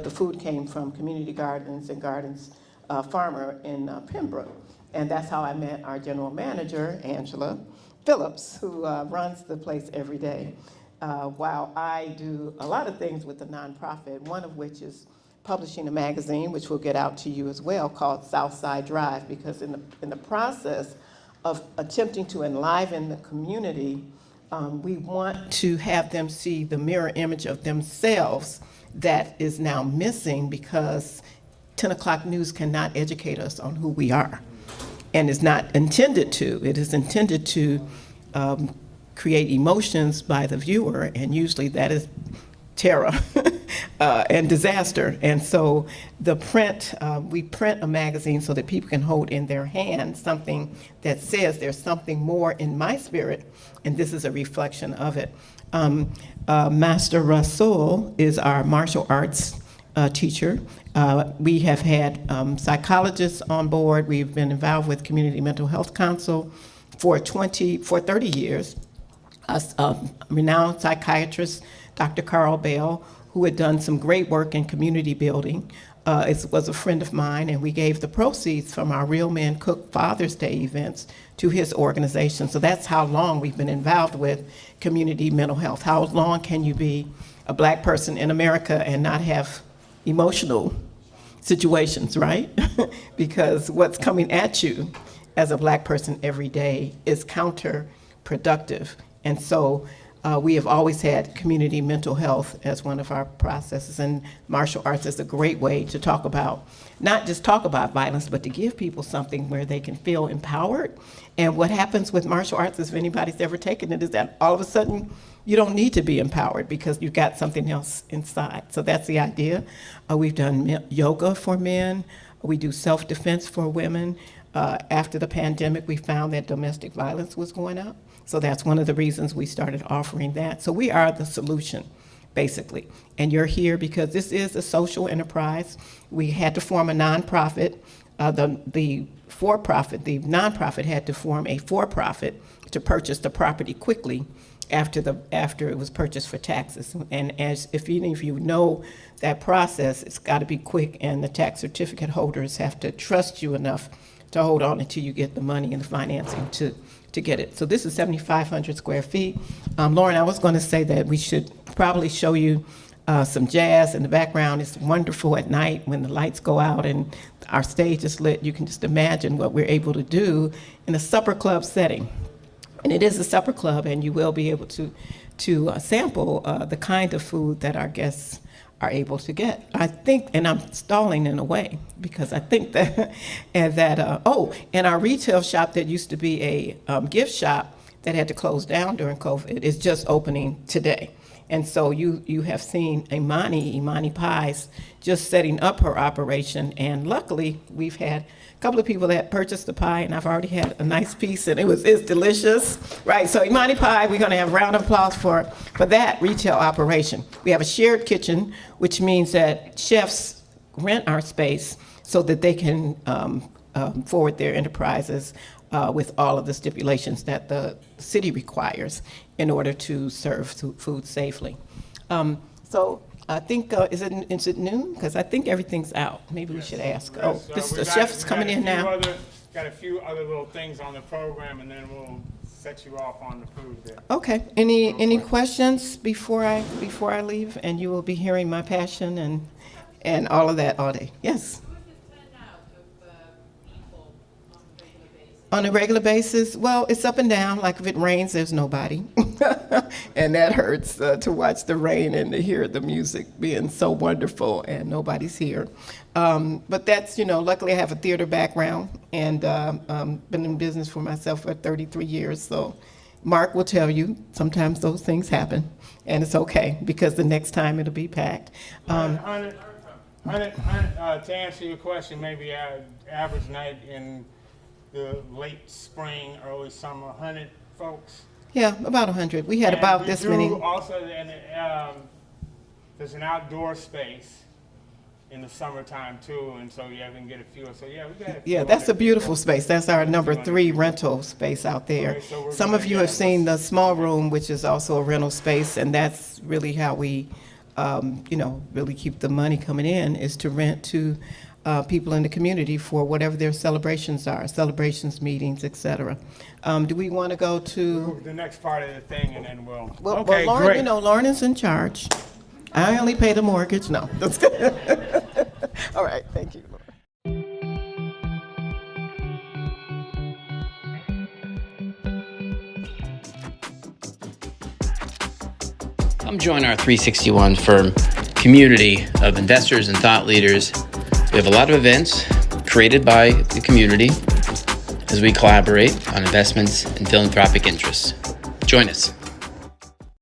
but the food came from Community Gardens and Gardens Farmer in Pembroke. And that's how I met our general manager, Angela Phillips, who runs the place every day. While I do a lot of things with the nonprofit, one of which is publishing a magazine, which we'll get out to you as well, called Southside Drive, because in the process of attempting to enliven the community, we want to have them see the mirror image of themselves that is now missing because 10 o'clock news cannot educate us on who we are, and is not intended to. It is intended to create emotions by the viewer, and usually that is terror and disaster. And so the print, we print a magazine so that people can hold in their hand something that says there's something more in my spirit, and this is a reflection of it. Master Rasul is our martial arts teacher. We have had psychologists on board. We've been involved with Community Mental Health Council for 30 years. A renowned psychiatrist, Dr. Carl Bell, who had done some great work in community building, was a friend of mine, and we gave the proceeds from our Real Men Cook Father's Day events to his organization. So that's how long we've been involved with community mental health. How long can you be a Black person in America and not have emotional situations, right? Because what's coming at you as a Black person every day is counterproductive. And so we have always had community mental health as one of our processes, and martial arts is a great way to talk about, not just talk about violence, but to give people something where they can feel empowered. And what happens with martial arts, if anybody's ever taken it, is that all of a sudden you don't need to be empowered because you've got something else inside. So that's the idea. We've done yoga for men. We do self-defense for women. After the pandemic, we found that domestic violence was going up. So that's one of the reasons we started offering that. So we are the solution, basically. And you're here because this is a social enterprise. We had to form a nonprofit. The nonprofit had to form a for-profit to purchase the property quickly after it was purchased for taxes. And if any of you know that process, it's got to be quick, and the tax certificate holders have to trust you enough to hold on until you get the money and the financing to get it. So this is 7,500 square feet. Lauren, I was going to say that we should probably show you some jazz in the background. It's wonderful at night when the lights go out and our stage is lit. You can just imagine what we're able to do in a supper club setting. And it is a supper club, and you will be able to sample the kind of food that our guests are able to get. I think, and I'm stalling in a way, because I think that, and our retail shop that used to be a gift shop that had to close down during COVID is just opening today. And so you have seen Imani Pies, just setting up her operation, and luckily we've had a couple of people that purchased the pie, and I've already had a nice piece, and it's delicious, right? So Imani Pie, we're going to have a round of applause for that retail operation. We have a shared kitchen, which means that chefs rent our space so that they can forward their enterprises with all of the stipulations that the city requires in order to serve food safely. So I think, is it noon? Because I think everything's out. Maybe we should ask. Yes, The chef's coming in now. Got a few other little things on the program, and then we'll set you off on the food there. Okay. Any questions before I leave? And you will be hearing my passion and all of that all day. Yes. On a regular basis, well, it's up and down. Like if it rains, there's nobody. And that hurts to watch the rain and to hear the music being so wonderful and nobody's here. But that's, luckily I have a theater background and been in business for myself for 33 years. So Mark will tell you, sometimes those things happen and it's okay because the next time it'll be packed. To answer your question, maybe average night in the late spring, early summer, 100 folks. Yeah, about 100. We had about this many. Also, there's an outdoor space in the summertime too, and so you can get a few. So we got a few. Yeah, that's a beautiful space. That's our number 3 rental space out there. Okay, so some of you have seen the small room, which is also a rental space, and that's really how we really keep the money coming in is to rent to people in the community for whatever their celebrations are, celebrations, meetings, etc. Do we want to go to? The next part of the thing, and then we'll. Well, Okay, Lauren, great. Lauren is in charge. I only pay the mortgage. No, that's good. All right, thank you, Lauren. Come join our 361 firm community of investors and thought leaders. We have a lot of events created by the community as we collaborate on investments and philanthropic interests. Join us.